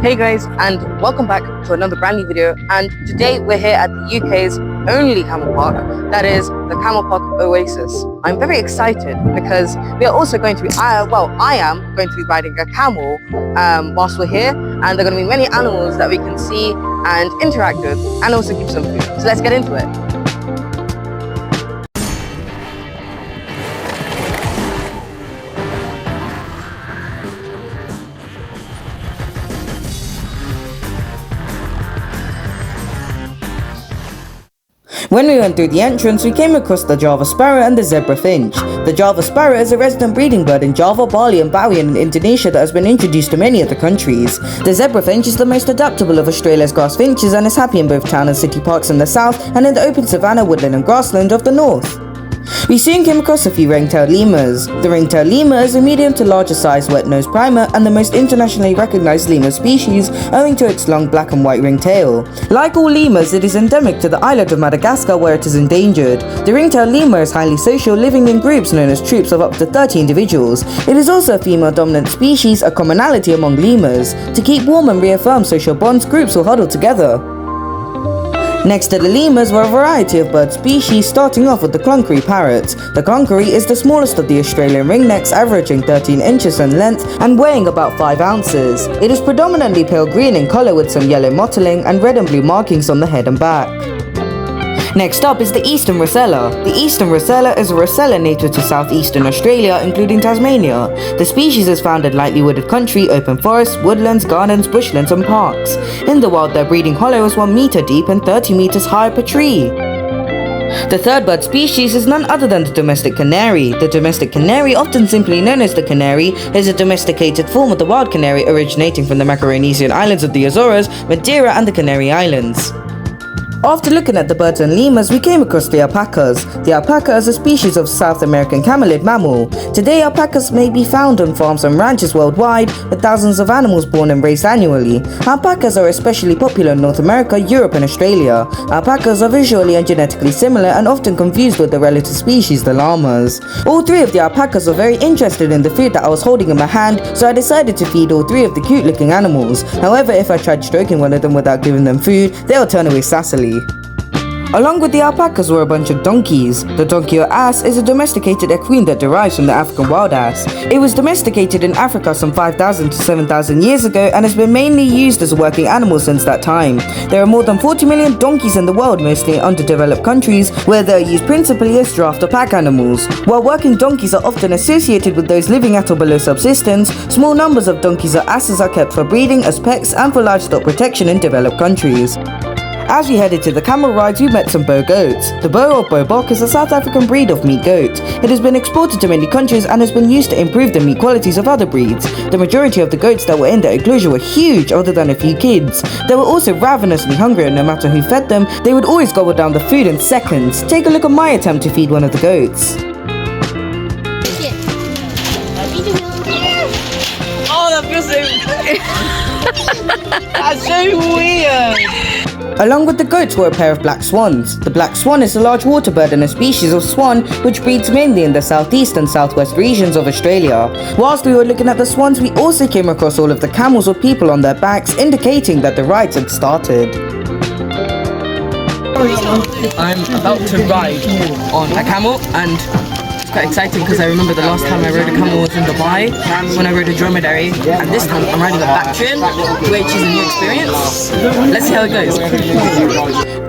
Hey guys, and welcome back to another brand new video. And today we're here at the UK's only camel park, that is the Camel Park Oasis. I'm very excited because we are also going to be, I am going to be riding a camel whilst we're here, and there are going to be many animals that we can see and interact with, and also give some food. So let's get into it. When we went through the entrance, we came across the Java sparrow and the zebra finch. The Java sparrow is a resident breeding bird in Java, Bali and Bowie in Indonesia that has been introduced to many other countries. The zebra finch is the most adaptable of Australia's grass finches and is happy in both town and city parks in the south and in the open savanna, woodland and grassland of the north. We soon came across a few ring-tailed lemurs. The ring-tailed lemur is a medium to larger sized wet-nosed primer and the most internationally recognized lemur species owing to its long black and white ring tail. Like all lemurs, it is endemic to the island of Madagascar where it is endangered. The ring-tailed lemur is highly social, living in groups known as troops of up to 30 individuals. It is also a female-dominant species, a commonality among lemurs. To keep warm and reaffirm social bonds, groups will huddle together. Next to the lemurs were a variety of bird species, starting off with the clunkery parrot. The clunkery is the smallest of the Australian ringnecks, averaging 13 inches in length and weighing about 5 ounces. It is predominantly pale green in colour with some yellow mottling and red and blue markings on the head and back. Next up is the eastern rosella. The eastern rosella is a rosella native to southeastern Australia, including Tasmania. The species is found in lightly wooded country, open forests, woodlands, gardens, bushlands and parks. In the wild, their breeding hollow is 1 meter deep and 30 meters high per tree. The third bird species is none other than the domestic canary. The domestic canary, often simply known as the canary, is a domesticated form of the wild canary originating from the Macaronesian islands of the Azores, Madeira and the Canary Islands. After looking at the birds and lemurs, we came across the alpacas. The alpaca is a species of South American camelid mammal. Today, alpacas may be found on farms and ranches worldwide, with thousands of animals born and raised annually. Alpacas are especially popular in North America, Europe and Australia. Alpacas are visually and genetically similar and often confused with the related species, the llamas. All three of the alpacas were very interested in the food that I was holding in my hand, so I decided to feed all three of the cute looking animals. However, if I tried stroking one of them without giving them food, they would turn away sassily. Along with the alpacas were a bunch of donkeys. The donkey or ass is a domesticated equine that derives from the African wild ass. It was domesticated in Africa some 5,000 to 7,000 years ago and has been mainly used as a working animal since that time. There are more than 40 million donkeys in the world, mostly in underdeveloped countries, where they are used principally as draft or pack animals. While working donkeys are often associated with those living at or below subsistence, small numbers of donkeys or asses are kept for breeding, as pets and for livestock protection in developed countries. As we headed to the camel rides, we met some bow goats. The bow or bobok is a South African breed of meat goat. It has been exported to many countries and has been used to improve the meat qualities of other breeds. The majority of the goats that were in the enclosure were huge, other than a few kids. They were also ravenously hungry, and no matter who fed them, they would always gobble down the food in seconds. Take a look at my attempt to feed one of the goats. Oh, that feels so... That's so weird. Along with the goats were a pair of black swans. The black swan is a large water bird and a species of swan which breeds mainly in the southeast and southwest regions of Australia. Whilst we were looking at the swans, we also came across all of the camels with people on their backs, indicating that the rides had started. I'm about to ride on a camel, and it's quite exciting because I remember the last time I rode a camel was in Dubai when I rode a dromedary, and this time I'm riding a Bactrian, which is a new experience. Let's see how it goes.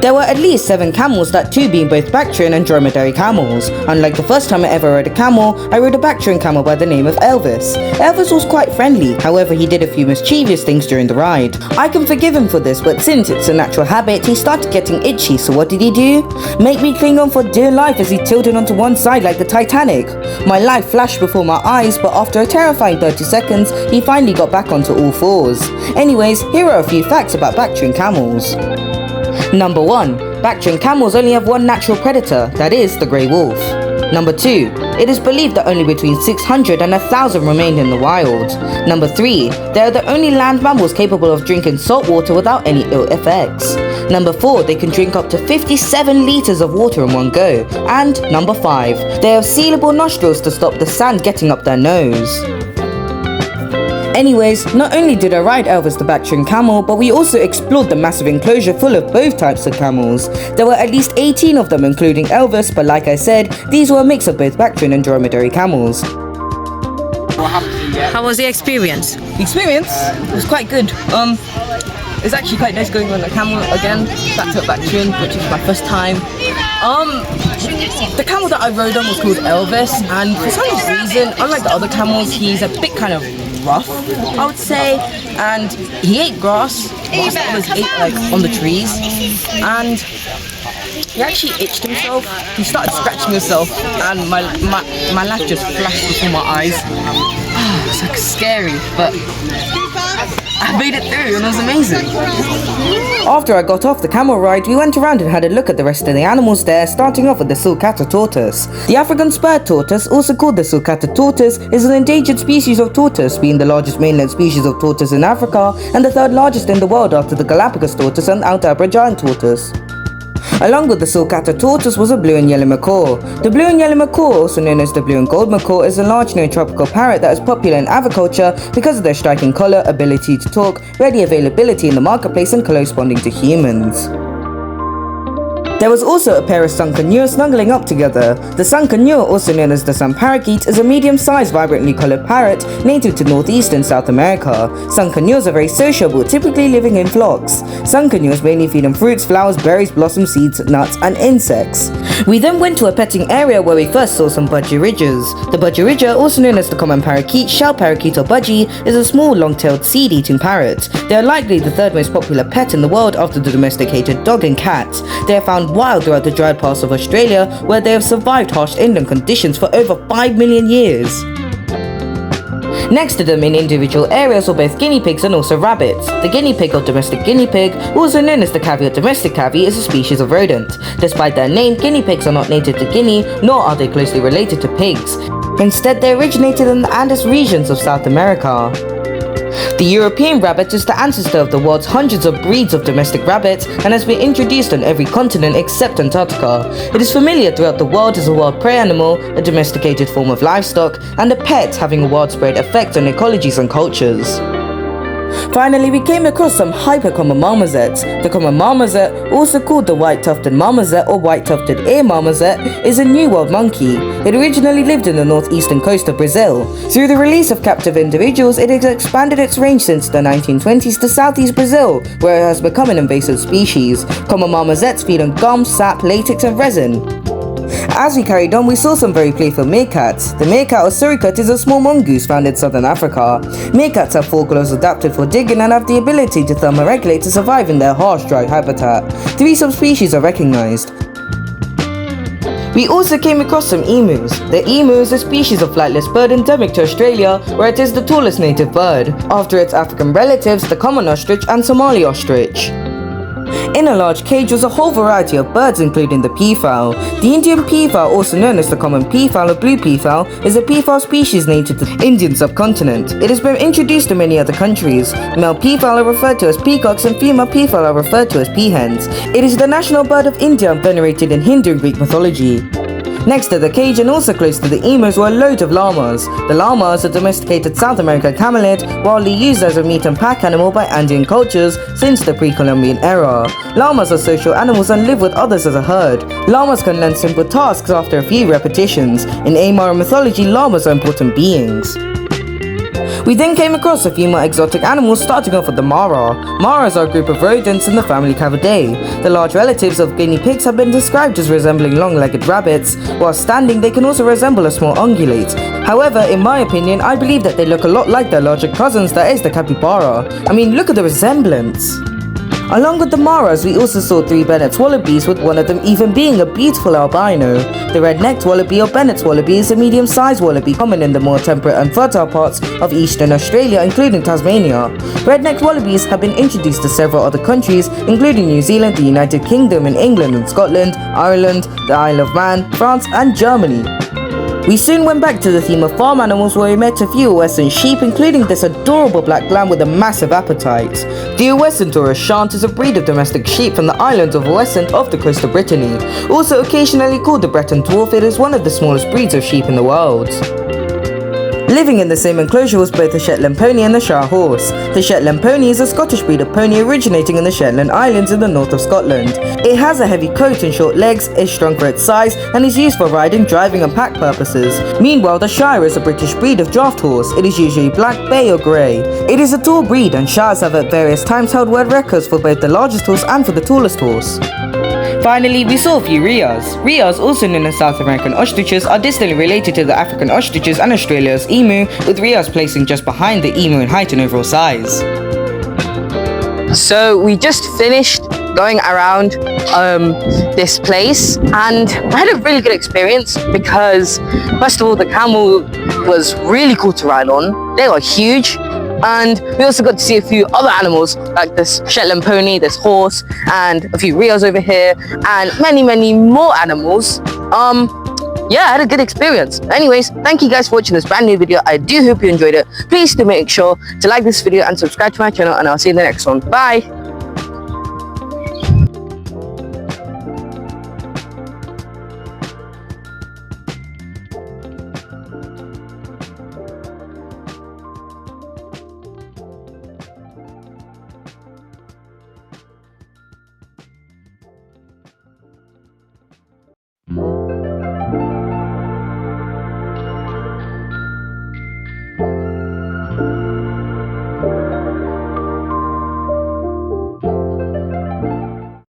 There were at least 7 camels, that too being both Bactrian and dromedary camels. Unlike the first time I ever rode a camel, I rode a Bactrian camel by the name of Elvis. Elvis was quite friendly, however he did a few mischievous things during the ride. I can forgive him for this, but since it's a natural habit, he started getting itchy, so what did he do? Make me cling on for dear life as he tilted onto one side like the Titanic. My life flashed before my eyes, but after a terrifying 30 seconds, he finally got back onto all fours. Anyways, here are a few facts about Bactrian camels. Number 1. Bactrian camels only have one natural predator, that is, the grey wolf. Number 2. It is believed that only between 600 and 1,000 remain in the wild. Number 3. They are the only land mammals capable of drinking salt water without any ill effects. Number 4. They can drink up to 57 litres of water in one go. And number 5. They have sealable nostrils to stop the sand getting up their nose. Anyways, not only did I ride Elvis the Bactrian camel, but we also explored the massive enclosure full of both types of camels. There were at least 18 of them including Elvis, but like I said, these were a mix of both Bactrian and dromedary camels. How was the experience? The experience was quite good. It's actually quite nice going on a camel again, back to a Bactrian, which is my first time. The camel that I rode on was called Elvis, and for some reason, unlike the other camels, he's a bit kind of rough, I would say, and he ate grass whilst others ate like on the trees, and he actually itched himself. He started scratching himself, and my life just flashed before my eyes. It's like scary, but I made it through and it was amazing. After I got off the camel ride, we went around and had a look at the rest of the animals there, starting off with the sulcata tortoise. The African spurred tortoise, also called the sulcata tortoise, is an endangered species of tortoise, being the largest mainland species of tortoise in Africa and the third largest in the world after the Galapagos tortoise and Aldabra giant tortoise. Along with the sulcata tortoise was a blue and yellow macaw. The blue and yellow macaw, also known as the blue and gold macaw, is a large known tropical parrot that is popular in aviculture because of their striking colour, ability to talk, ready availability in the marketplace and corresponding to humans. There was also a pair of sunken gnure snuggling up together. The sunken gnure, also known as the sun parakeet, is a medium-sized, vibrantly coloured parrot native to northeast and South America. Sunken gnures are very sociable, typically living in flocks. Sunken gnures mainly feed on fruits, flowers, berries, blossoms, seeds, nuts, and insects. We then went to a petting area where we first saw some budgerigers. The budgeriger, also known as the common parakeet, shell parakeet, or budgie, is a small, long-tailed, seed-eating parrot. They are likely the third most popular pet in the world after the domesticated dog and cat. They are found wild throughout the dried parts of Australia, where they have survived harsh inland conditions for over 5 million years. Next to them in individual areas were both guinea pigs and also rabbits. The guinea pig or domestic guinea pig, also known as the cavy or domestic cavy, is a species of rodent. Despite their name, guinea pigs are not native to Guinea, nor are they closely related to pigs. Instead, they originated in the Andes regions of South America. The European rabbit is the ancestor of the world's hundreds of breeds of domestic rabbits and has been introduced on every continent except Antarctica. It is familiar throughout the world as a wild prey animal, a domesticated form of livestock, and a pet, having a widespread effect on ecologies and cultures. Finally, we came across some hyper-common marmosets. The common marmoset, also called the white-tufted marmoset or white-tufted ear marmoset, is a New World monkey. It originally lived in the northeastern coast of Brazil. Through the release of captive individuals, it has expanded its range since the 1920s to southeast Brazil, where it has become an invasive species. Common marmosets feed on gum, sap, latex, and resin. As we carried on, we saw some very playful meerkats. The meerkat or suricate is a small mongoose found in southern Africa. Meerkats have foreclaws adapted for digging and have the ability to thermoregulate to survive in their harsh, dry habitat. 3 subspecies are recognized. We also came across some emus. The emu is a species of flightless bird endemic to Australia, where it is the tallest native bird, after its African relatives, the common ostrich and Somali ostrich. In a large cage was a whole variety of birds, including the peafowl. The Indian peafowl, also known as the common peafowl or blue peafowl, is a peafowl species native to the Indian subcontinent. It has been introduced to many other countries. Male peafowl are referred to as peacocks and female peafowl are referred to as peahens. It is the national bird of India and venerated in Hindu and Greek mythology. Next to the cage and also close to the emus were loads of llamas. The llama is a domesticated South American camelid, widely used as a meat and pack animal by Andean cultures since the pre-Columbian era. Llamas are social animals and live with others as a herd. Llamas can learn simple tasks after a few repetitions. In Aymara mythology, llamas are important beings. We then came across a few more exotic animals, starting off with the mara. Maras are a group of rodents in the family Cavidae. The large relatives of guinea pigs have been described as resembling long-legged rabbits. While standing, they can also resemble a small ungulate. However, in my opinion, I believe that they look a lot like their larger cousins, that is the capybara. I mean, look at the resemblance. Along with the maras, we also saw 3 Bennett's wallabies, with one of them even being a beautiful albino. The red-necked wallaby or Bennett's wallaby is a medium-sized wallaby common in the more temperate and fertile parts of eastern Australia, including Tasmania. Red-necked wallabies have been introduced to several other countries, including New Zealand, the United Kingdom, and England and Scotland, Ireland, the Isle of Man, France, and Germany. We soon went back to the theme of farm animals, where we met a few Western sheep, including this adorable black lamb with a massive appetite. The Western Taurus Shant is a breed of domestic sheep from the islands of Western off the coast of Brittany. Also occasionally called the Breton Dwarf, it is one of the smallest breeds of sheep in the world. Living in the same enclosure was both the Shetland pony and the Shire horse. The Shetland pony is a Scottish breed of pony originating in the Shetland Islands in the north of Scotland. It has a heavy coat and short legs, is strong for its size, and is used for riding, driving and pack purposes. Meanwhile, the Shire is a British breed of draft horse. It is usually black, bay or grey. It is a tall breed, and Shires have at various times held world records for both the largest horse and for the tallest horse. Finally, we saw a few rheas. Rheas, also known as South American ostriches, are distantly related to the African ostriches and Australia's emu, with rheas placing just behind the emu in height and overall size. So we just finished going around this place, and I had a really good experience because, first of all, the camel was really cool to ride on. They were huge. And we also got to see a few other animals like this Shetland pony, this horse, and a few rheas over here, and many more animals. Yeah, I had a good experience. Anyways, thank you guys for watching this brand new video. I do hope you enjoyed it. Please do make sure to like this video and subscribe to my channel, and I'll see you in the next one. Bye!